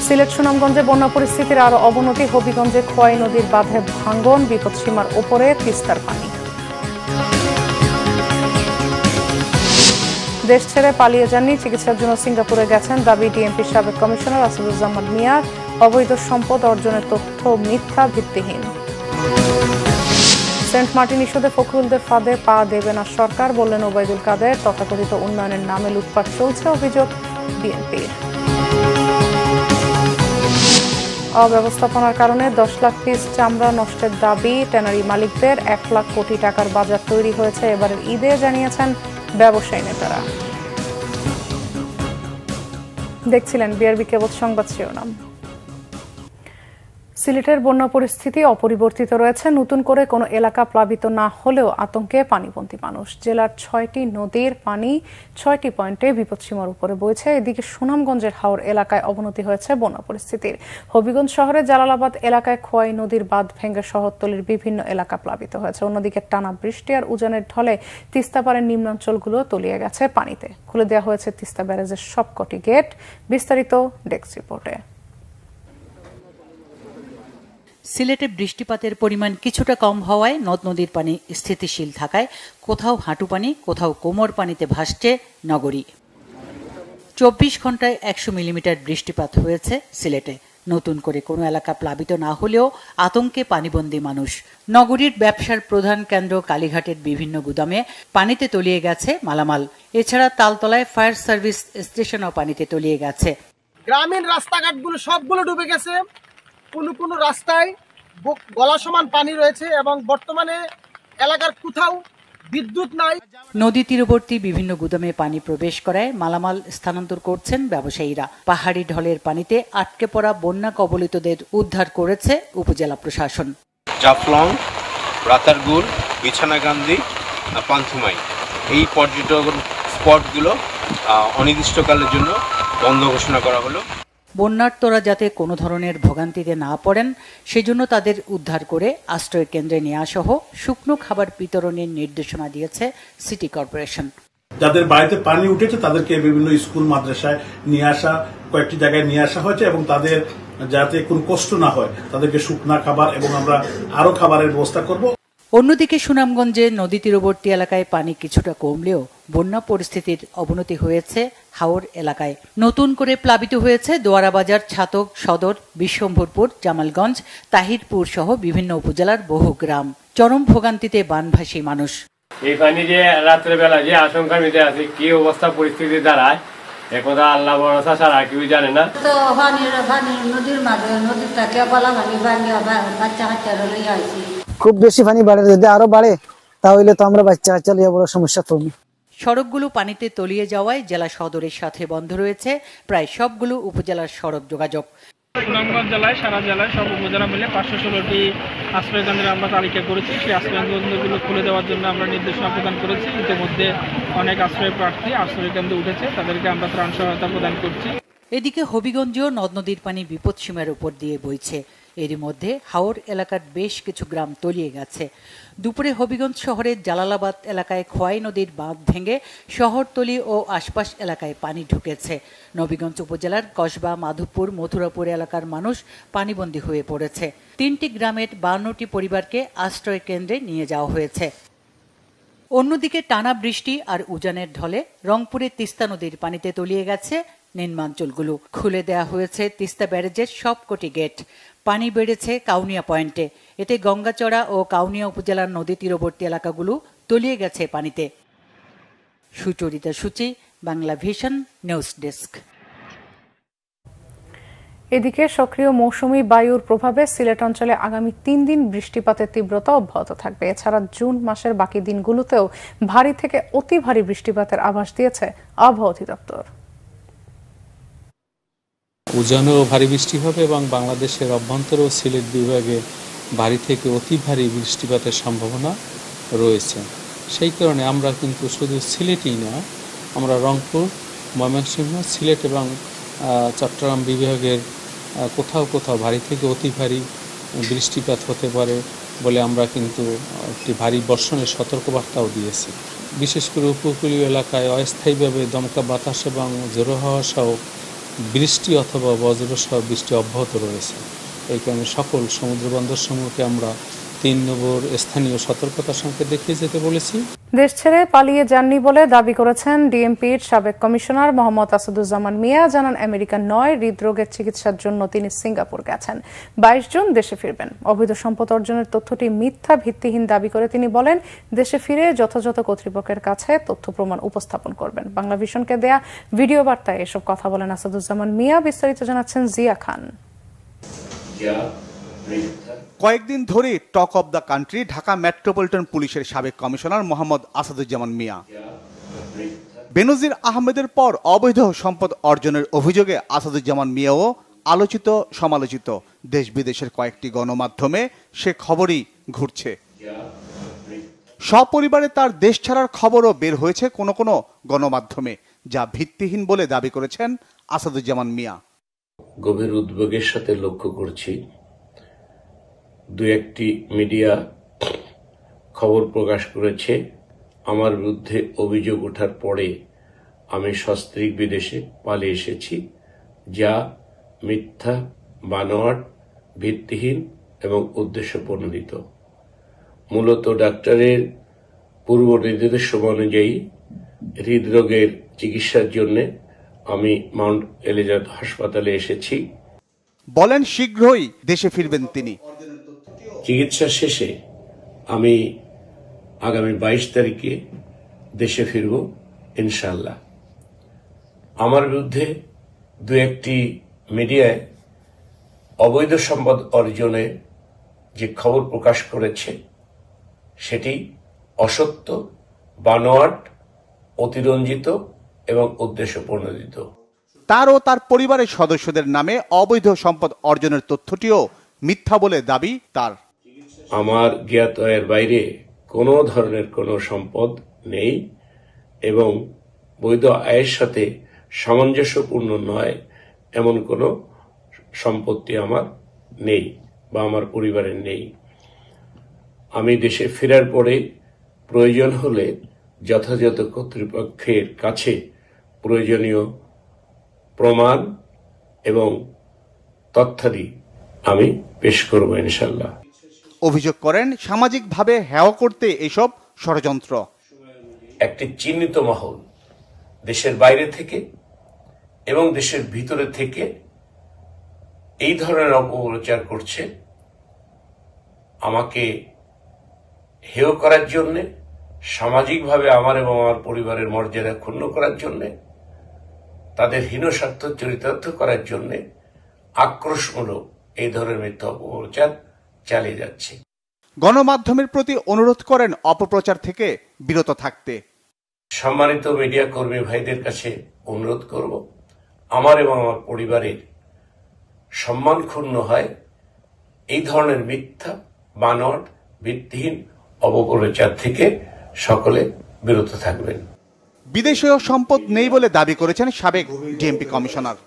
সিলেট সুনামগঞ্জে বন্যা পরিস্থিতির আরো অবনতি, হবিগঞ্জে খোয়াই নদীর বাঁধে ভাঙ্গন, বিপদসীমার ওপরে তিস্তার পানি। দেশ ছেড়ে পালিয়ে যাননি, চিকিৎসার জন্য সিঙ্গাপুরে গেছেন দাবি ডিএমপির সাবেক কমিশনার আসাদুজ্জামান মিয়ার। অবৈধ সম্পদ অর্জনের তথ্য মিথ্যা, ভিত্তিহীন। সেন্ট মার্টিন ইস্যুতে ফখরুলদের ফাঁদে পা দেবে না সরকার, বললেন ওবায়দুল কাদের। তথাকথিত উন্নয়নের নামে লুটপাট চলছে, অভিযোগ বিএনপির। অব্যবস্থাপনার কারণে 10 লাখ পিস চামড়া নষ্টের দাবি ট্যানারি মালিকদের। 1 লাখ কোটি টাকার বাজার তৈরি হয়েছে এবারের ঈদে, জানিয়েছেন ব্যবসায়ী নেতারা। দেখছিলেন বিআরবি কেবল সংবাদ শিরোনাম। সিলেটের বন্যা পরিস্থিতি অপরিবর্তিত রয়েছে। নতুন করে কোনো এলাকা প্লাবিত না হলেও আতঙ্কে পানিবন্দী মানুষ। জেলার 6টি নদীর পানি 6টি পয়েন্টে বিপদসীমার উপরে বইছে। এদিকে সুনামগঞ্জের হাওর এলাকায় অবনতি হয়েছে বন্যা পরিস্থিতির। হবিগঞ্জ শহরে জালালাবাদ এলাকায় খোয়াই নদীর বাঁধ ভেঙে শহরতলির বিভিন্ন এলাকা প্লাবিত হয়েছে। অন্যদিকে টানা বৃষ্টি আর উজানের ঢলে তিস্তাপাড়ের নিম্নাঞ্চলগুলো তলিয়ে গেছে পানিতে। খুলে দেওয়া হয়েছে তিস্তা ব্যারেজের সবকটি গেট। বিস্তারিত ডেস্ক রিপোর্টে। সিলেটে বৃষ্টিপাতের পরিমাণ কিছুটা কম হওয়ায় নদ নদীর পানি স্থিতিশীল থাকায় কোথাও হাঁটু পানি, কোথাও কোমর পানিতে ভাসছে নগরী। 24 ঘন্টায় 100 মিলিমিটার বৃষ্টিপাত হয়েছে সিলেটে। নতুন করে কোনো এলাকা প্লাবিত না হলেও আতঙ্কে পানিবন্দী মানুষ। নগরীর ব্যবসার প্রধান কেন্দ্র কালীঘাটের বিভিন্ন গুদামে পানিতে তলিয়ে গেছে মালামাল। এছাড়া তালতলায় ফায়ার সার্ভিস স্টেশনও পানিতে তলিয়ে গেছে। গ্রামীণ রাস্তাঘাটগুলো সবগুলো ডুবে গেছে। কোনো রাস্তায় গলা সমান পানি রয়েছে এবং বর্তমানে এলাকার কোথাও বিদ্যুৎ নাই। নদী তীরবর্তী বিভিন্ন গুদামে পানি প্রবেশ করায় মালামাল স্থানান্তর করছেন ব্যবসায়ীরা। পাহাড়ি ঢলের পানিতে আটকে পড়া বন্যা কবলিতদের উদ্ধার করেছে উপজেলা প্রশাসন। জাফলং, রাতারগুল, বিছানাকান্দি, পান্থুমাই এই পর্যটন স্পটগুলো অনির্দিষ্টকালের জন্য বন্ধ ঘোষণা করা হলো। বন্যার্তরা যাতে কোনো ধরনের ভোগান্তিতে না পড়েন সেজন্য তাদের উদ্ধার করে আশ্রয় কেন্দ্রে নেওয়া সহ শুকনো খাবার বিতরণের নির্দেশনা দিয়েছে সিটি কর্পোরেশন। যাদের বাড়িতে পানি উঠেছে তাদেরকে বিভিন্ন স্কুল মাদ্রাসায় নিয়ে আসা, কয়েকটি জায়গায় নিয়ে আসা হয়েছে এবং তাদের যাতে কোনো কষ্ট না হয় তাদেরকে শুকনা খাবার এবং আমরা আরো খাবারের ব্যবস্থা করব। অন্যদিকে সুনামগঞ্জে নদী তীরবর্তী এলাকায় পানি কিছুটা কমলেও বন্যা পরিস্থিতির অবনতি হয়েছে হাওর এলাকায়। নতুন করে প্লাবিত হয়েছে দোয়ারাবাজার, ছাতক, সদর, বিশ্বম্ভরপুর, জামালগঞ্জ, তাহিরপুর সহ বিভিন্ন উপজেলার বহু গ্রাম। চরম ভোগান্তিতে বানভাসী মানুষ। এই পানি যে রাত্রেবেলা যে আশঙ্কার মধ্যে আছে, কি অবস্থা পরিস্থিতি দাঁড়ায় একথা আল্লাহ ভরসা ছাড়া কেউ জানে না। তো নদীর মাঝে নদীটা কেবলা বাচ্চা কাচ্চারা লইয়া আইছি। খুব বেশি পানি বাড়ে, যদি আরো বাড়ে তাহলে তো আমরা বাচ্চা কাচ্চা লিয়ে বড় সমস্যা পড়বে। সড়কগুলো পানিতে তলিয়ে যাওয়ায় জেলা সদরের সাথে বন্ধ রয়েছে প্রায় সবগুলো উপজেলার সড়ক যোগাযোগ। সুনামগঞ্জ জেলায় সারা জেলায় সব উপজেলা মিলে 516টি আশ্রয় কেন্দ্রে আমরা তালিকা করেছি। সেই আশ্রয় কেন্দ্রগুলো খুলে দেওয়ার জন্য আমরা নির্দেশনা প্রদান করেছি। ইতিমধ্যে অনেক আশ্রয় প্রার্থী আশ্রয় কেন্দ্রে উঠেছে, তাদেরকে আমরা ত্রাণ সহায়তা প্রদান করছি। এদিকে হবিগঞ্জেও নদ নদীর পানি বিপদসীমার উপর দিয়ে বইছে। এরই মধ্যে হাওর এলাকার বেশ কিছু গ্রাম তলিয়ে গেছে। দুপুরে হবিগঞ্জ শহরের জালালাবাদ এলাকায় খোয়াই নদীর বাঁধ ভেঙে শহরতলি ও আশপাশ এলাকায় পানি ঢুকেছে। নবীগঞ্জ উপজেলার কসবা, মাধবপুর, মথুরাপুর এলাকার মানুষ পানিবন্দী হয়ে পড়েছে। 3টি গ্রামের 52টি পরিবারকে আশ্রয় কেন্দ্রে নিয়ে যাওয়া হয়েছে। অন্যদিকে টানা বৃষ্টি আর উজানের ঢলে রংপুরে তিস্তা নদীর পানিতে তলিয়ে গেছে নিম্নাঞ্চলগুলো। খুলে দেওয়া হয়েছে তিস্তা ব্যারেজের সবকটি গেট। পানি বেড়েছে কাউনিয়া পয়েন্টে। এতে গঙ্গাচড়া ও কাউনিয়া উপজেলার নদী তীরবর্তী এলাকাগুলো তলিয়ে গেছে পানিতে। সুচরিতা সূচি, বাংলা ভিশন নিউজ ডেস্ক। এদিকে সক্রিয় মৌসুমী বায়ুর প্রভাবে সিলেট অঞ্চলে আগামী 3 দিন বৃষ্টিপাতের তীব্রতা অব্যাহত থাকবে। এছাড়া জুন মাসের বাকি দিনগুলোতেও ভারী থেকে অতি ভারী বৃষ্টিপাতের আভাস দিয়েছে আবহাওয়া অধিদপ্তর। উজানেও ভারী বৃষ্টি হবে এবং বাংলাদেশের অভ্যন্তর ও সিলেট বিভাগে ভারী থেকে অতি ভারী বৃষ্টিপাতের সম্ভাবনা রয়েছে। সেই কারণে আমরা কিন্তু শুধু সিলেটই না, আমরা রংপুর, ময়মনসিংহ, সিলেট এবং চট্টগ্রাম বিভাগের কোথাও কোথাও ভারী থেকে অতি ভারী বৃষ্টিপাত হতে পারে বলে আমরা কিন্তু একটি ভারী বর্ষণের সতর্কবার্তাও দিয়েছি। বিশেষ করে উপকূলীয় এলাকায় অস্থায়ীভাবে দমকা বাতাস এবং ঝোড়ো হাওয়া সহ বৃষ্টি অথবা বজ্রসহ বৃষ্টি অব্যাহত রয়েছে। এই কারণে সকল সমুদ্র বন্দরসমূহকে আমরা 3 নম্বর স্থানীয় সতর্কতা সংকেত দেখিয়ে যেতে বলেছি। দেশ ছেড়ে পালিয়ে যাননি বলে দাবি করেছেন ডিএমপির সাবেক কমিশনার মোহাম্মদ আসাদুজ্জামান মিয়া। জানান আমেরিকান নয়, হৃদরোগের চিকিৎসার জন্য তিনি সিঙ্গাপুর গেছেন। 22 জুন দেশে ফিরবেন। অবৈধ সম্পদ অর্জনের তথ্যটি মিথ্যা, ভিত্তিহীন দাবি করে তিনি বলেন দেশে ফিরে যথাযথ কর্তৃপক্ষের কাছে তথ্য প্রমাণ উপস্থাপন করবেন। বাংলা ভিশনকে দেয়া ভিডিও বার্তায় এসব কথা বলেন আসাদুজ্জামান মিয়া। বিস্তারিত জানাচ্ছেন জিয়া খান। কয়েকদিন ধরে talk of the country Dhaka metropolitan পুলিশের সাবেক কমিশনার মোহাম্মদ আসাদুজ্জামান মিয়া। বেনজির আহমেদের পর অবৈধ সম্পদ অর্জনের অভিযোগে আসাদুজ্জামান মিয়াও আলোচিত সমালোচিত। দেশ বিদেশের কয়েকটি গণমাধ্যমে সে খবরই ঘুরছে। সপরিবারে তার দেশ ছাড়ার খবরও বের হয়েছে কোনো কোনো গণমাধ্যমে, যা ভিত্তিহীন বলে দাবি করেছেন আসাদুজ্জামান মিয়া। গভীর উদ্বেগের সাথে লক্ষ্য করছি, 2-1টি মিডিয়া খবর প্রকাশ করেছে আমার বিরুদ্ধে অভিযোগ ওঠার পরে আমি সস্ত্রীক বিদেশে পালিয়ে এসেছি, যা মিথ্যা, বানোয়াট, ভিত্তিহীন এবং উদ্দেশ্য প্রণোদিত। মূলত ডাক্তারের পূর্ব নির্দেশ অনুযায়ী হৃদরোগের চিকিৎসার জন্য আমি মাউন্ট এলিজাবেথ হাসপাতালে এসেছি। বলেন শীঘ্রই দেশে ফিরবেন তিনি। চিকিৎসা শেষে আমি আগামী 22 তারিখে দেশে ফিরব ইনশাআল্লাহ। আমার বিরুদ্ধে 2-1টি মিডিয়ায় অবৈধ সম্পদ অর্জনে যে খবর প্রকাশ করেছে সেটি অসত্য, বানোয়াট, অতিরঞ্জিত এবং উদ্দেশ্য প্রণোদিত। তার ও তার পরিবারের সদস্যদের নামে অবৈধ সম্পদ অর্জনের তথ্যটিও মিথ্যা বলে দাবি তার। আমার জ্ঞাত আয়ের বাইরে কোনো ধরনের কোনো সম্পদ নেই এবং বৈধ আয়ের সাথে সামঞ্জস্যপূর্ণ নয় এমন কোনো সম্পত্তি আমার নেই বা আমার পরিবারের নেই। আমি দেশে ফেরার পরে প্রয়োজন হলে যথাযথ কর্তৃপক্ষের কাছে প্রয়োজনীয় প্রমাণ এবং তথ্যাদি আমি পেশ করব ইনশাল্লাহ। অভিযোগ করেন সামাজিকভাবে হেয় করতে এসব ষড়যন্ত্র। একটি চিহ্নিত মহল দেশের বাইরে থেকে এবং দেশের ভিতরে থেকে এই ধরনের অপপ্রচার করছে আমাকে হেয় করার জন্য, সামাজিকভাবে আমার এবং আমার পরিবারের মর্যাদা ক্ষুণ্ণ করার জন্য, তাদের হীন স্বার্থ চরিতার্থ করার জন্য আক্রোশমূলক এই ধরনের মিথ্যা অপপ্রচার চালিয়ে যাচ্ছে। গণমাধ্যমের প্রতি অনুরোধ করেন অপপ্রচার থেকে বিরত থাকতে। সম্মানিত মিডিয়া কর্মী ভাইদের কাছে অনুরোধ করব, আমার এবং আমার পরিবারের সম্মান ক্ষুণ্ণ হয় এই ধরনের মিথ্যা, বানোয়াট, ভিত্তিহীন অপপ্রচার থেকে সকলে বিরত থাকবেন। বিদেশীয় সম্পদ নেই বলে দাবি করেছেন সাবেক ডিএমপি কমিশনার।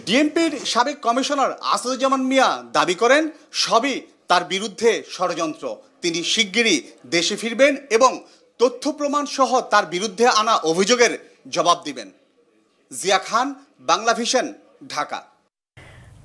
ডিএমপির সাবেক কমিশনার আসাদুজ্জামান মিয়া দাবি করেন সবই তার বিরুদ্ধে ষড়যন্ত্র। তিনি শিগগিরই দেশে ফিরবেন এবং তথ্য প্রমাণ সহ তার বিরুদ্ধে আনা অভিযোগের জবাব দিবেন। জিয়া খান, বাংলা ভিশন, ঢাকা।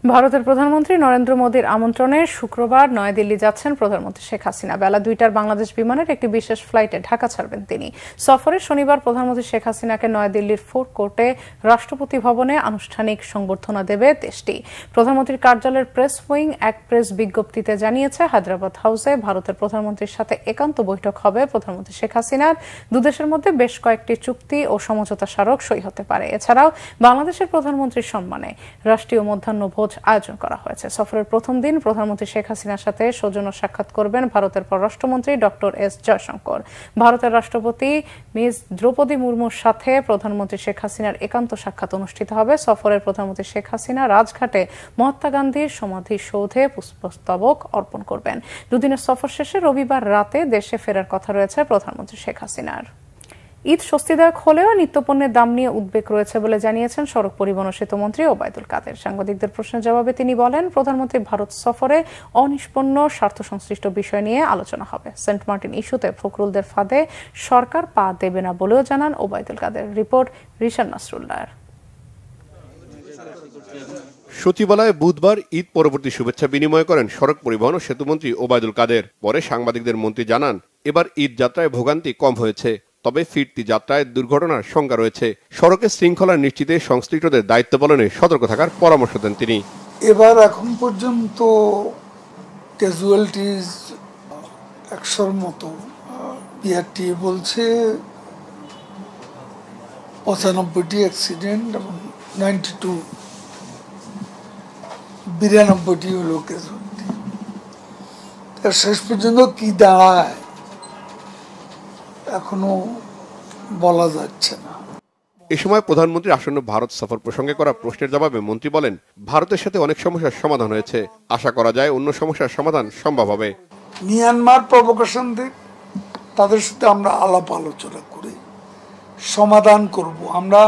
ভারতের প্রধানমন্ত্রী নরেন্দ্র মোদীর আমন্ত্রণে শুক্রবার নয়াদিল্লি যাচ্ছেন প্রধানমন্ত্রী শেখ হাসিনা। বেলা 2টার বাংলাদেশ বিমানের একটি বিশেষ ফ্লাইটে ঢাকা ছাড়বেন তিনি। সফরে শনিবার প্রধানমন্ত্রী শেখ হাসিনাকে নয়াদিল্লির ফুড কোর্টে রাষ্ট্রপতি ভবনে আনুষ্ঠানিক সংবর্ধনা দেবে দেশটি। প্রধানমন্ত্রীর কার্যালয়ের প্রেস উইং এক প্রেস বিজ্ঞপ্তিতে জানিয়েছে, হায়দ্রাবাদ হাউসে ভারতের প্রধানমন্ত্রীর সাথে একান্ত বৈঠক হবে প্রধানমন্ত্রী শেখ হাসিনার। দুদেশের মধ্যে বেশ কয়েকটি চুক্তি ও সমঝোতা স্মারক সই হতে পারে। এছাড়াও বাংলাদেশের প্রধানমন্ত্রীর সম্মানে রাষ্ট্রীয় মধ্যাহ্নভোজ আয়োজন করা হয়েছে। সফরের প্রথম দিন প্রধানমন্ত্রী শেখ হাসিনার সাথে সৌজন্য সাক্ষাৎ করবেন ভারতের পররাষ্ট্রমন্ত্রী ডক্টর এস জয়শঙ্কর। ভারতের রাষ্ট্রপতি মিস দ্রৌপদী মুর্মুর সাথে প্রধানমন্ত্রী শেখ হাসিনার একান্ত সাক্ষাৎ অনুষ্ঠিত হবে। সফরের প্রধানমন্ত্রী শেখ হাসিনা রাজঘাটে মহাত্মা গান্ধীর সমাধিসৌধে পুষ্পস্তবক অর্পণ করবেন। দুদিনের সফর শেষে রবিবার রাতে দেশে ফেরার কথা রয়েছে প্রধানমন্ত্রী শেখ হাসিনার। ঈদ স্বস্তিদায়ক হলেও নিত্যপণ্যের দাম নিয়ে উদ্বেগ রয়েছে বলে জানিয়েছেন সড়ক পরিবহন ও সেতুমন্ত্রী ওবায়দুল কাদের। সাংবাদিকদের প্রশ্নের জবাবে তিনি বলেন, প্রধানমন্ত্রী ভারত সফরে অনিষ্পন্ন স্বার্থ সংশ্লিষ্ট বিষয় নিয়ে আলোচনা হবে। সেন্ট মার্টিন ইস্যুতে ফখরুলদের ফাঁদে সরকার পা দেবে না বলেও জানান ওবায়দুল কাদের। রিপোর্ট রিশান নাসরুল্লাহ। সচিবালয়ে বুধবার ঈদ পরবর্তী শুভেচ্ছা বিনিময় করেন সড়ক পরিবহন ও সেতুমন্ত্রী ওবায়দুল কাদের। পরে সাংবাদিকদের মন্ত্রী জানান, এবার ঈদ যাত্রায় ভোগান্তি কম হয়েছে, তবে ফিরতি যাত্রায় দুর্ঘটনার সংখ্যা রয়েছে। সড়কে শৃঙ্খলা নিশ্চিতে সংশ্লিষ্টদের দায়িত্ব পালনে সতর্ক থাকার পরামর্শ দেন তিনি। এবার এখন পর্যন্ত ক্যাজুয়ালিটিস 100-র মতো, বিআরটিএ বলছে 95টি অ্যাক্সিডেন্ট এবং 92-92টি হলো ক্যাজুয়ালিটি। শেষ পর্যন্ত কি দাঁড়ায় এখনো বলা যাচ্ছে না। এ সময় প্রধানমন্ত্রী আসন্ন ভারত সফর প্রসঙ্গে করা প্রশ্নের জবাবে মন্ত্রী বলেন, ভারতের সাথে অনেক সমস্যার সমাধান হয়েছে, আশা করা যায় অন্য সমস্যার সমাধান সম্ভব হবে। মিয়ানমার প্রভোকেশন দিক, তাদের সাথে আমরা আলাপ আলোচনা করি, সমাধান করব। আমরা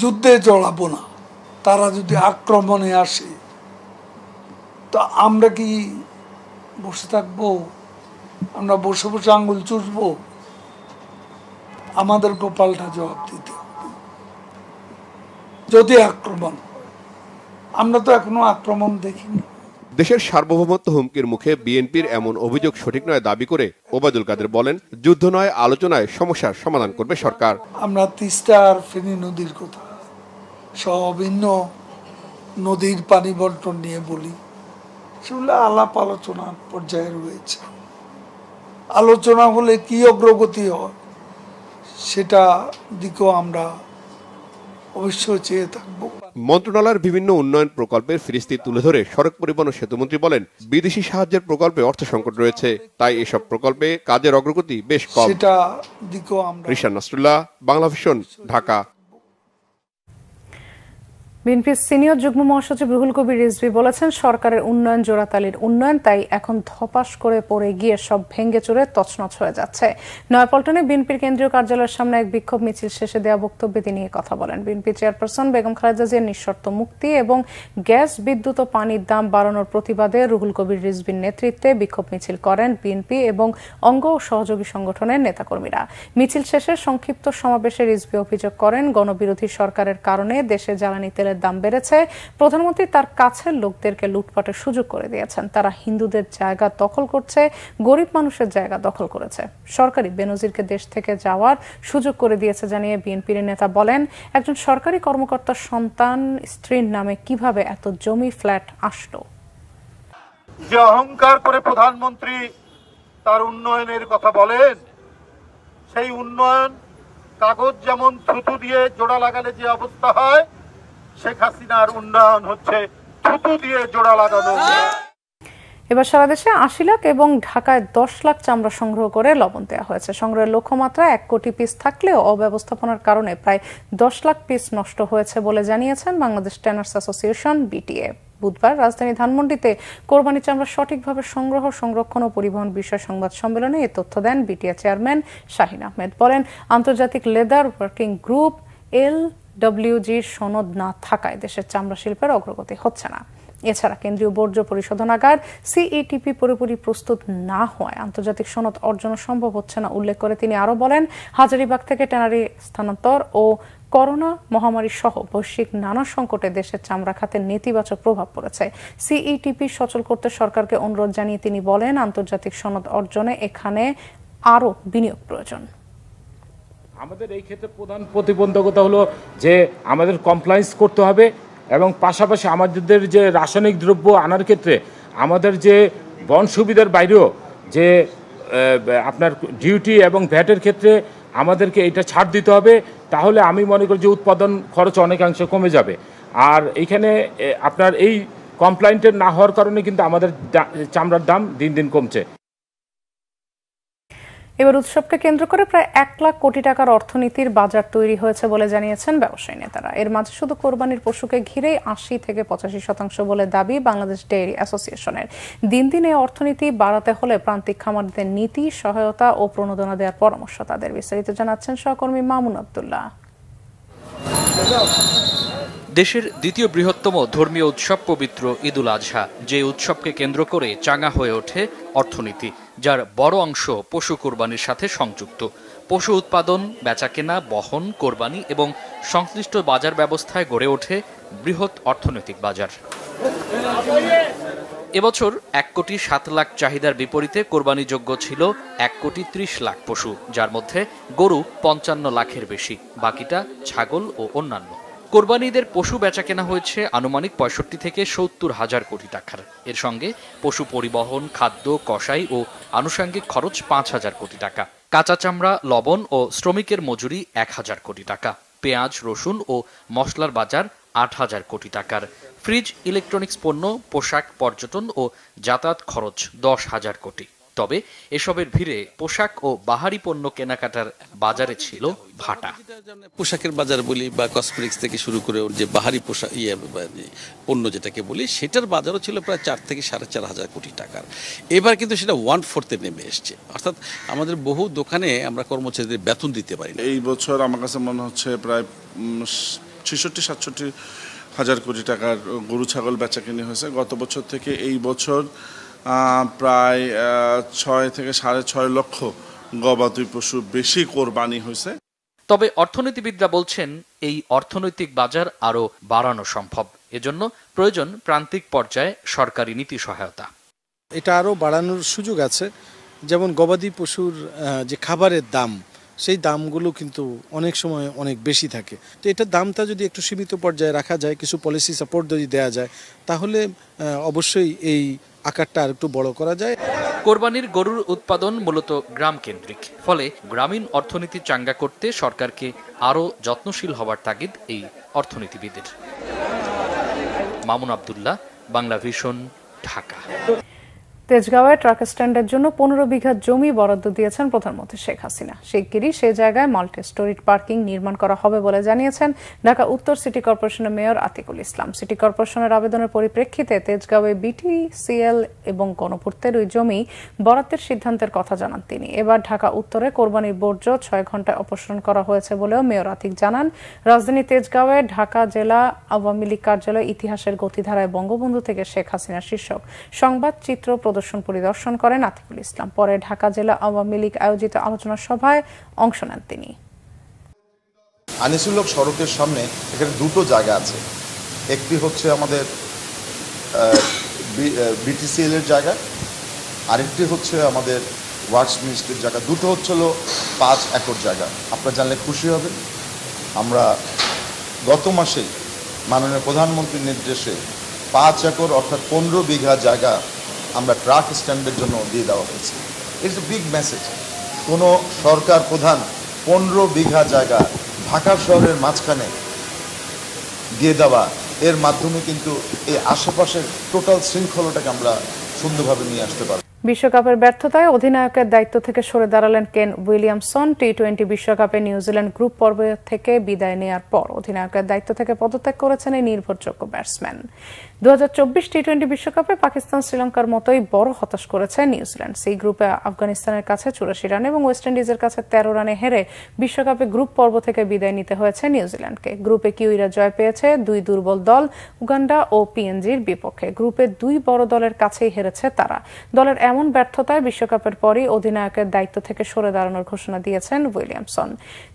যুদ্ধে জড়াবো না। তারা যদি আক্রমণে আসে তো আমরা কি বসে থাকবো? আমরা বসে বসে আঙ্গুল চুষবো? আমাদেরকে পাল্টা জবাব দিতে হবে যদি আক্রমণ। আমরা তো এখনো আক্রমণ দেখিনি। দেশের সার্বভৌমত্ব হুমকির মুখে বিএনপির এমন অভিযোগ সঠিক নয় দাবি করে ওবায়দুল কাদের বলেন, যুদ্ধ নয়, আলোচনায় সমস্যার সমাধান করবে সরকার। আমরা তিস্তা আর ফেনী নদীর কথা সহ ভিন্ন নদীর পানি বন্টন নিয়ে বলি, সেগুলো আলাপ আলোচনার পর্যায়ে রয়েছে। আলোচনা হলে কি অগ্রগতি হয় সেটা দিকেও আমরা অবশ্যই চেয়ে থাকবো। মন্ত্রণালয়ের বিভিন্ন উন্নয়ন প্রকল্পের ফিরিস্তি তুলে ধরে সড়ক পরিবহন ও সেতুমন্ত্রী বলেন, বিদেশি সাহায্যের প্রকল্পে অর্থ সংকট রয়েছে, তাই এসব প্রকল্পে কাজের অগ্রগতি বেশ কম। সেটা দিকেও আমরা। রিশান নাসরুল্লাহ, বাংলা ভিশন, ঢাকা। বিএনপির সিনিয়র যুগ্ম মহাসচিব রুহুল কবির রিজভী বলেছেন, সরকারের উন্নয়ন জোড়াতালির উন্নয়ন, তাই এখন ধপাস করে পড়ে গিয়ে সব ভেঙে চুরে তছনছ হয়ে যাচ্ছে। নয়াপল্টনে বিএনপির কেন্দ্রীয় কার্যালয়ের সামনে এক বিক্ষোভ মিছিল শেষে দেওয়া বক্তব্যে তিনি কথা বলেন। বিএনপি চেয়ারপারসন বেগম খালেদা জিয়ার নিঃশর্ত মুক্তি এবং গ্যাস, বিদ্যুৎ ও পানির দাম বাড়ানোর প্রতিবাদে রুহুল কবির রিজভীর নেতৃত্বে বিক্ষোভ মিছিল করেন বিএনপি এবং অঙ্গ ও সহযোগী সংগঠনের নেতাকর্মীরা। মিছিল শেষে সংক্ষিপ্ত সমাবেশে রিজভী অভিযোগ করেন, গণবিরোধী সরকারের কারণে দেশে জ্বালানি তেলের দাম বেড়েছে। প্রধানমন্ত্রী তার কাছের লোকদেরকে লুটপাটের সুযোগ করে দিয়েছেন। তারা হিন্দুদের জায়গা দখল করছে, গরিব মানুষের জায়গা দখল করেছে। সরকারি বেনজিরকে দেশ থেকে যাওয়ার সুযোগ করে দিয়েছে জানিয়ে বিএনপির নেতা বলেন, একজন সরকারি কর্মকর্তার সন্তান স্ত্রীর নামে কিভাবে এত জমি ফ্ল্যাট আসলো? যে অহংকার করে প্রধানমন্ত্রী তার উন্নয়নের কথা বলেন, সেই উন্নয়ন কাগজ যেমন থুতু দিয়ে জোড়া লাগালে যে অবস্থা হয়, শেখ হাসিনার উন্নয়ন হচ্ছে থুতু দিয়ে জোড়া লাগানো। এবার সারা দেশে 80 লাখ এবং ঢাকায় 10 লাখ চামড়া সংগ্রহ করে লবণ দেওয়া হয়েছে। সংগ্রহের লক্ষ্যমাত্রা 1 কোটি পিস থাকলেও অব্যবস্থাপনার কারণে প্রায় 10 লাখ পিস নষ্ট হয়েছে বলে জানিয়েছেন বাংলাদেশ ট্যানার্স অ্যাসোসিয়েশন বিটিএ। বুধবার রাজধানী ধানমন্ডিতে কোরবানি চামড়া সঠিকভাবে সংগ্রহ, সংরক্ষণ ও পরিবহন বিষয় সংবাদ সম্মেলনে এ তথ্য দেন বিটিএ চেয়ারম্যান শাহিন আহমেদ। বলেন, আন্তর্জাতিক লেদার ওয়ার্কিং গ্রুপ LWG'র সনদ না থাকায় দেশের চামড়া শিল্পের অগ্রগতি হচ্ছে না। এছাড়া কেন্দ্রীয় বর্জ্য পরিশোধনাগার CETP পুরোপুরি প্রস্তুত না হওয়ায় আন্তর্জাতিক সনদ অর্জন সম্ভব হচ্ছে না উল্লেখ করে তিনি আরো বলেন, হাজারীবাগ থেকে ট্যানারি স্থানান্তর ও করোনা মহামারী সহ বৈশ্বিক নানা সংকটে দেশের চামড়া খাতের নেতিবাচক প্রভাব পড়েছে। CETP সচল করতে সরকারকে অনুরোধ জানিয়ে তিনি বলেন, আন্তর্জাতিক সনদ অর্জনে এখানে আরো বিনিয়োগ প্রয়োজন। আমাদের এই ক্ষেত্রে প্রধান প্রতিবন্ধকতা হলো যে আমাদের কমপ্লায়েন্স করতে হবে এবং পাশাপাশি আমাদের যে রাসায়নিক দ্রব্য আনার ক্ষেত্রে আমাদের যে বন সুবিধার বাইরেও যে আপনার ডিউটি এবং ভ্যাটের ক্ষেত্রে আমাদেরকে এটা ছাড় দিতে হবে। তাহলে আমি মনে করি যে উৎপাদন খরচ অনেকাংশে কমে যাবে। আর এইখানে আপনার এই কমপ্লায়েন্টের না হওয়ার কারণে কিন্তু আমাদের চামড়ার দাম দিন দিন কমছে। এবার উৎসবকে কেন্দ্র করে প্রায় 1 লাখ কোটি টাকার অর্থনীতির বাজার তৈরি হয়েছে বলে জানিয়েছেন ব্যবসায়ী নেতারা। এর মাঝে শুধু কোরবানির পশুকে ঘিরেই 80 থেকে 85% বলে দাবি বাংলাদেশ ডেইরি অ্যাসোসিয়েশনের। দিন দিন এই অর্থনীতি বাড়াতে হলে প্রান্তিক খামারদের নীতি, সহায়তা ও প্রণোদনা দেওয়ার পরামর্শ তাদের। বিস্তারিত জানাচ্ছেন সহকর্মী মামুন আব্দুল্লাহ। দেশের দ্বিতীয় বৃহত্তম ধর্মীয় উৎসব পবিত্র ঈদুল আজহা, যে উৎসবকে কেন্দ্র করে চাঙ্গা হয়ে ওঠে অর্থনীতি, যার বড় অংশ পশু কোরবানির সাথে সংযুক্ত। পশু উৎপাদন, বেচাকেনা, বহন, কোরবানি এবং সংশ্লিষ্ট বাজার ব্যবস্থায় গড়ে ওঠে বৃহৎ অর্থনৈতিক বাজার। এবছর 1,07,00,000 চাহিদার বিপরীতে কোরবানিযোগ্য ছিল 1,30,00,000 পশু, যার মধ্যে গরু 55 লাখের বেশি, বাকিটা ছাগল ও অন্যান্য। কোরবানি ঈদের পশু বেচা কেনা হয়েছে আনুমানিক 65 থেকে 70 হাজার কোটি টাকার। এর সঙ্গে পশু পরিবহন, খাদ্য, কষাই ও আনুষঙ্গিক খরচ 5,000 কোটি টাকা, কাঁচা চামড়া, লবণ ও শ্রমিকের মজুরি 1,000 কোটি টাকা, পেঁয়াজ, রসুন ও মশলার বাজার 8,000 কোটি টাকার, ফ্রিজ, ইলেকট্রনিক্স পণ্য, পোশাক, পর্যটন ও যাতায়াত খরচ 10,000 কোটি। তবে এসবের ভিড়ে পোশাক ও বাহারি পণ্য কেনাকাটার বাজারে ছিল ভাটা। পোশাকের বাজার বলি বা কসমেটিক্স থেকে শুরু করে যে বাহারি পোশাক পণ্য যেটাকে বলি, সেটার বাজারও ছিল প্রায় 4 থেকে 4,500 কোটি টাকার। এবার কিন্তু সেটা 1/4 নেমে এসছে, অর্থাৎ আমাদের বহু দোকানে আমরা কর্মচারীদের বেতন দিতে পারি না। এই বছর আমার কাছে মনে হচ্ছে প্রায় 66-67 হাজার কোটি টাকার গরু ছাগল বেচা কিনে হয়েছে। গত বছর থেকে এই বছর প্রায় 6 থেকে 6.5 লক্ষ গবাদি পশু বেশি কোরবানি হয়েছে। তবে অর্থনীতিবিদরা বলছেন এই অর্থনৈতিক বাজার আরও বাড়ানো সম্ভব। এজন্য প্রয়োজন প্রান্তিক পর্যায়ে সরকারি নীতি সহায়তা। এটা আরও বাড়ানোর সুযোগ আছে, যেমন গবাদি পশুর যে খাবারের দাম, সেই দামগুলো কিন্তু অনেক সময় অনেক বেশি থাকে। তো এটার দামটা যদি একটু সীমিত পর্যায়ে রাখা যায়, কিছু পলিসি সাপোর্ট যদি দেওয়া যায়, তাহলে অবশ্যই এই আকারটা আর একটু বড় করা যায়। কোরবানির গরুর উৎপাদন মূলত গ্রাম কেন্দ্রিক, ফলে গ্রামীণ অর্থনীতি চাঙ্গা করতে সরকারকে আরও যত্নশীল হওয়ার তাগিদ এই অর্থনীতিবিদের। মামুন আব্দুল্লাহ, বাংলা ভিশন, ঢাকা। তেজগাঁওয়ে ট্রাক স্ট্যান্ডের জন্য 15 বিঘা জমি বরাদ্দ দিয়েছেন প্রধানমন্ত্রী শেখ হাসিনা। শিগগিরই সে জায়গায় মাল্টি স্টোরিড পার্কিং নির্মাণ করা হবে বলে জানিয়েছেন ঢাকা উত্তর সিটি কর্পোরেশনের মেয়র আতিকুল ইসলাম। সিটি কর্পোরেশনের আবেদনের পরিপ্রেক্ষিতে তেজগাঁওয়ে বিটিসিএল এবং গণপূর্তের ওই জমি বরাদ্দের সিদ্ধান্তের কথা জানান তিনি। এবার ঢাকা উত্তরে কোরবানির বর্জ্য 6 ঘন্টায় অপসারণ করা হয়েছে বলেও মেয়র আতিক জানান। রাজধানী তেজগাঁওয়ে ঢাকা জেলা আওয়ামী লীগ কার্যালয় ইতিহাসের গতিধারায় বঙ্গবন্ধু থেকে শেখ হাসিনা শীর্ষক সংবাদ চিত্র প্রদর্শন পরিদর্শন করেন আতিকুল ইসলাম। পরে ঢাকা জেলা আওয়ামী লীগ আয়োজিত আলোচনা সভায় অংশ নেন তিনি। আনিসুল্লাহ সড়কের সামনে এখানে দুটো জায়গা আছে, একটি হচ্ছে আমাদের বিটিসিএল এর জায়গা, আরেকটি হচ্ছে আমাদের ওয়ার্কস মিনিস্ট্রির জায়গা। দুটো হচ্ছিল 5 একর জায়গা। আপনারা জানলে খুশি হবেন, আমরা গত মাসেই মাননীয় প্রধানমন্ত্রীর নির্দেশে 5 একর অর্থাৎ 15 বিঘা জায়গা আমরা ট্রাক স্ট্যান্ডের জন্য দিয়ে দেওয়া হয়েছে। It's a big message. কোনো সরকার প্রধান 15 বিঘা জায়গা ঢাকা শহরের মাঝখানে দিয়ে দেওয়া, এর মাধ্যমে কিন্তু এই আশেপাশের টোটাল শৃঙ্খলাটাকে আমরা সুন্দরভাবে নিয়ে আসতে পারব। বিশ্বকাপের ব্যর্থতায় অধিনায়কের দায়িত্ব থেকে সরে দাঁড়ালেন কেন উইলিয়ামসন। টি-20 বিশ্বকাপে নিউজিল্যান্ড গ্রুপ পর্ব থেকে বিদায় নেয়ার পর অধিনায়কের দায়িত্ব থেকে পদত্যাগ করেছেন এই নির্ভরযোগ্য ব্যাটসম্যান। 2024 টি-20 বিশ্বকাপে পাকিস্তান শ্রীলঙ্কার মতোই বড় হতাশ করেছে নিউজিল্যান্ড। সেই গ্রুপে আফগানিস্তানের কাছে 84 রান এবং ওয়েস্ট ইন্ডিজের কাছে 13 রানে হেরে বিশ্বকাপে গ্রুপ পর্ব থেকে বিদায় নিতে হয়েছে নিউজিল্যান্ডকে। গ্রুপে কিউইরা জয় পেয়েছে 2 দুর্বল দল উগান্ডা ও পিএনজির বিপক্ষে। গ্রুপে 2 বড় দলের কাছেই হেরেছে তারা। দলের এমন ব্যর্থতায় বিশ্বকাপের পরই অধিনায়কের দায়িত্ব থেকে সরে দাঁড়ানোর ঘোষণা দিয়েছেন উইলিয়ামসন।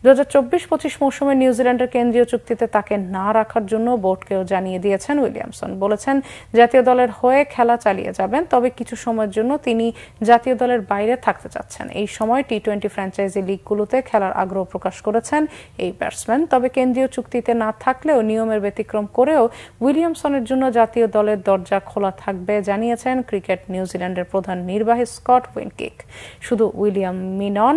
2024-25 মৌসুমে নিউজিল্যান্ডের কেন্দ্রীয় চুক্তিতে তাকে না রাখার জন্য বোর্ডকেও জানিয়ে দিয়েছেন উইলিয়ামসন। বলেছেন জাতীয় দলের হয়ে খেলা চালিয়ে যাবেন, তবে কিছু সময়ের জন্য তিনি জাতীয় দলের বাইরে থাকতে চাচ্ছেন। এই সময় টি-20 ফ্র্যাঞ্চাইজি লিগগুলোতে খেলার আগ্রহ প্রকাশ করেছেন এই ব্যাটসম্যান। তবে কেন্দ্রীয় চুক্তিতে না থাকলেও নিয়মের ব্যতিক্রম করেও উইলিয়ামসনের জন্য জাতীয় দলের দরজা খোলা থাকবে জানিয়েছেন ক্রিকেট নিউজিল্যান্ডের প্রধান নির্বাহী স্কট উইনকিক। শুধু উইলিয়ামই নন,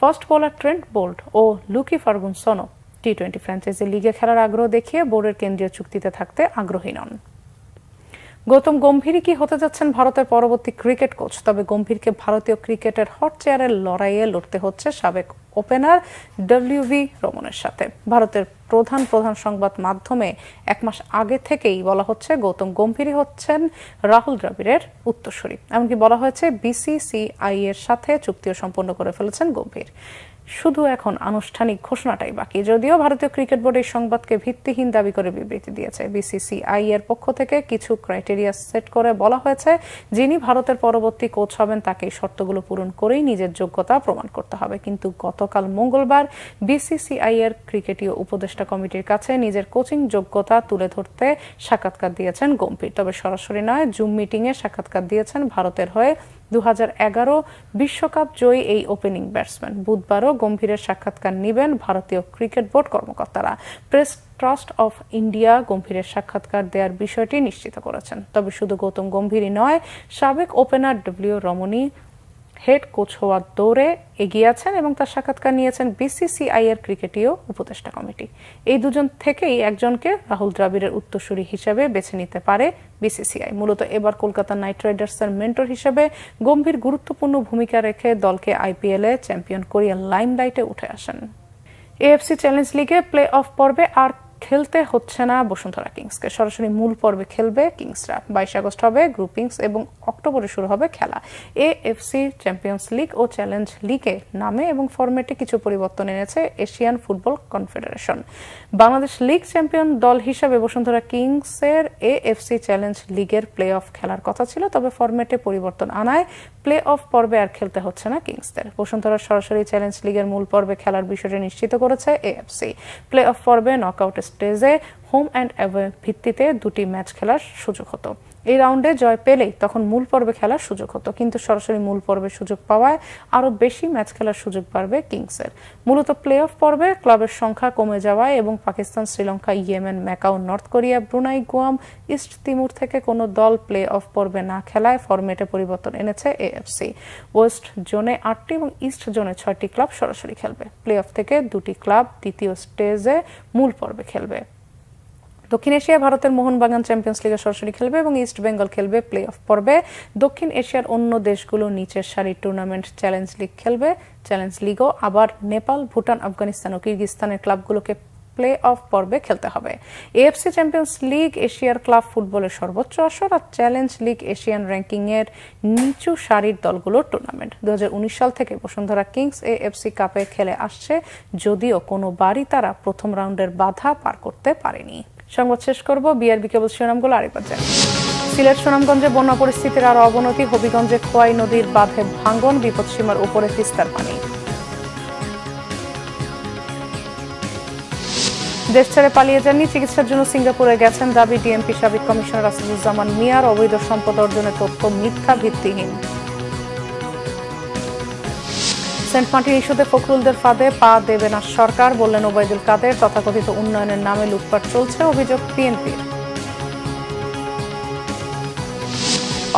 ফাস্ট বোলার ট্রেন্ট বোল্ট ও লুকি ফার্গুসনও টি-20 ফ্র্যাঞ্চাইজি লিগে খেলার আগ্রহ দেখিয়ে বোর্ডের কেন্দ্রীয় চুক্তিতে থাকতে আগ্রহী নন। গৌতম গম্ভীরই কি হতে যাচ্ছেন ভারতের পরবর্তী ক্রিকেট কোচ? তবে গম্ভীরকে ভারতীয় ক্রিকেটের হট চেয়ারের লড়াইয়ে লড়তে হচ্ছে সাবেক ওপেনার ডব্লিউভি রমনের সাথে। ভারতের প্রধান সংবাদ মাধ্যমে 1 মাস আগে থেকেই বলা হচ্ছে গৌতম গম্ভীরই হচ্ছেন রাহুল দ্রাবিড়ের উত্তরসূরি। এমনকি বলা হয়েছে বিসিসিআই এর সাথে চুক্তিও সম্পন্ন করে ফেলেছেন গম্ভীর। শুধু এখন আনুষ্ঠানিক ঘোষণাটাই বাকি। যদিও ভারতীয় ক্রিকেট বোর্ড এই সংবাদকে ভিত্তিহীন দাবি করে বিবৃতি দিয়েছে। বিসিসিআই এর পক্ষ থেকে কিছু ক্রাইটেরিয়া সেট করে বলা হয়েছে, যিনি ভারতের পরবর্তী কোচ হবেন তাকে এই শর্তগুলো পূরণ করেই নিজের যোগ্যতা প্রমাণ করতে হবে। কিন্তু গতকাল মঙ্গলবার বিসিসিআই এর ক্রিকেটীয় উপদেষ্টা কমিটির কাছে নিজের কোচিং যোগ্যতা তুলে ধরতে সাক্ষাৎকার দিয়েছেন গম্ভীর। তবে সরাসরি নয়, জুম মিটিংয়ে সাক্ষাৎকার দিয়েছেন ভারতের হয়ে 2011 বিশ্বকাপ জয়ী এই ওপেনিং ব্যাটসম্যান। বুধবারও গম্ভীরের সাক্ষাৎকার নেবেন ভারতীয় ক্রিকেট বোর্ড কর্মকর্তারা। প্রেস ট্রাস্ট অফ ইন্ডিয়া গম্ভীরের সাক্ষাৎকার দেওয়ার বিষয়টি নিশ্চিত করেছেন। তবে শুধু গৌতম গম্ভীরই নয়, সাবেক opener W Romney head coach হওয়ার দৌড়ে এগিয়ে আছেন এবং তার সাক্ষাৎকার নিয়েছেন বিসিসিআই এর ক্রিকেটীয় উপদেষ্টা কমিটি। এই দুজন থেকেই একজনকে রাহুল দ্রাবিড়ের উত্তরসূরি হিসেবে বেছে নিতে পারে বিসিসিআই। মূলত এবার কলকাতা নাইট রাইডার্সের মেন্টর হিসেবে গম্ভীর গুরুত্বপূর্ণ ভূমিকা রেখে দলকে আইপিএলে চ্যাম্পিয়ন করিয়ে লাইমলাইটে উঠে আসেন। এএফসি চ্যালেঞ্জ লিগে প্লে অফ পর্বে আর খেলতে হচ্ছে না বসুন্ধরা কিংসকে। সরাসরি মূল পর্বে খেলবে কিংসরা। 22 আগস্ট হবে গ্রুপিংস এবং অক্টোবরে শুরু হবে খেলা। এএফসি চ্যাম্পিয়ন্স লিগ ও চ্যালেঞ্জ লিগে নামে এবং ফরম্যাটে কিছু পরিবর্তন এনেছে Asian football confederation. Bangladesh league champion দল হিসাবে বসুন্ধরা কিংসের এএফসি চ্যালেঞ্জ লিগের প্লে অফ খেলার কথা ছিল, তবে ফরম্যাটে পরিবর্তন আনায় প্লে অফ পর্বে আর খেলতে হচ্ছে না কিংসদের। বসুন্ধরা সরাসরি চ্যালেঞ্জ লিগের মূল পর্বে খেলার বিষয়টি নিশ্চিত করেছে এএফসি। প্লে অফ পর্বে নকআউট স্টেজে হোম অ্যান্ড অ্যাওয়ে ভিত্তিতে 2টি ম্যাচ খেলার সুযোগ হতো। এই রাউন্ডে জয় পেলেই তখন মূল পর্বে খেলার সুযোগ হতো, কিন্তু সরাসরি মূল পর্বে সুযোগ পাওয়ায় আরো বেশি ম্যাচ খেলার সুযোগ বাড়বে কিংসের। মূলত প্লে অফ পর্বে ক্লাবের সংখ্যা কমে যাওয়ায় এবং Pakistan, Sri Lanka, Yemen, Macau, North Korea, Brunei, Guam, East Timor থেকে কোনো দল প্লে অফ পর্বে না খেলায় ফরম্যাটে পরিবর্তন এনেছে এএফসি। ওয়েস্ট জোনে 8টি এবং ইস্ট জোনে 6টি ক্লাব সরাসরি খেলবে। প্লে অফ থেকে 2টি ক্লাব দ্বিতীয় স্টেজে মূল পর্বে খেলবে। দক্ষিণ এশিয়ায় ভারতের মোহনবাগান চ্যাম্পিয়ন্স লিগে সরাসরি খেলবে এবং ইস্ট বেঙ্গল খেলবে প্লে অফ পর্বে। দক্ষিণ এশিয়ার অন্য দেশগুলো নিচের সারির টুর্নামেন্ট চ্যালেঞ্জ লিগ খেলবে। চ্যালেঞ্জ লিগও আবার নেপাল, ভুটান, আফগানিস্তান ও কিরগিজস্তানের ক্লাবগুলোকে প্লে অফ পর্বে খেলতে হবে। এএফসি চ্যাম্পিয়ন্স লিগ এশিয়ার ক্লাব ফুটবলের সর্বোচ্চ আসর আর চ্যালেঞ্জ লিগ এশিয়ান র্যাঙ্কিং এর নিচু সারির দলগুলোর টুর্নামেন্ট। 2019 সাল থেকে বসুন্ধরা কিংস এএফসি কাপে খেলে আসছে, যদিও কোনোবারই তারা প্রথম রাউন্ডের বাধা পার করতে পারেনি। সংবাদ শেষ করব বিআরবি কেবল শিরোনামগুলো আরেকবার জানি। সিলেট সুনামগঞ্জে বন্যা পরিস্থিতির আরো অবনতি। হবিগঞ্জে খোয়াই নদীর বাঁধে ভাঙ্গন, বিপদসীমার উপরে তিস্তার পানি। দেশ ছেড়ে পালিয়ে যাননি, চিকিৎসার জন্য সিঙ্গাপুরে গেছেন দাবি ডিএমপি সাবেক কমিশনার আসাদুজ্জামান মিয়ার। অবৈধ সম্পদ অর্জনের তথ্য মিথ্যা, ভিত্তিহীন। সেন্ট মার্টিন ইস্যুতে ফখরুলদের ফাঁদে পা দেবে না সরকার, বললেন ওবায়দুল কাদের। তথাকথিত উন্নয়নের নামে লুটপাট চলছে, অভিযোগ বিএনপির।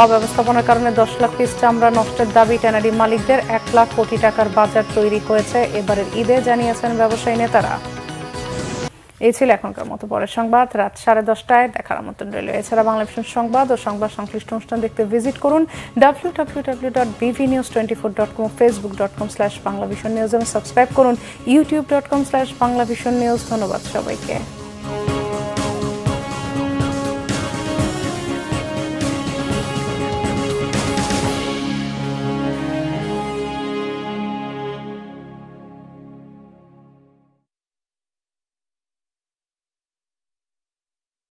অব্যবস্থাপনার কারণে 10 লাখ পিস চামড়া নষ্টের দাবি ট্যানারি মালিকদের। 1 লাখ কোটি টাকার বাজার তৈরি হয়েছে এবারের ঈদে, জানিয়েছেন ব্যবসায়ী নেতারা। এই ছিল এখনকার মতো। পরের সংবাদ রাত 10:30টায় দেখার আমন্ত্রণ রইল। এছাড়া বাংলাদেশ সংবাদ ও সংবাদ সংশ্লিষ্ট অনুষ্ঠান দেখতে ভিজিট করুন www.bvnews24.com, facebook.com/banglavisionnews এবং সাবস্ক্রাইব করুন youtube.com/banglavisionnews। ধন্যবাদ সবাইকে।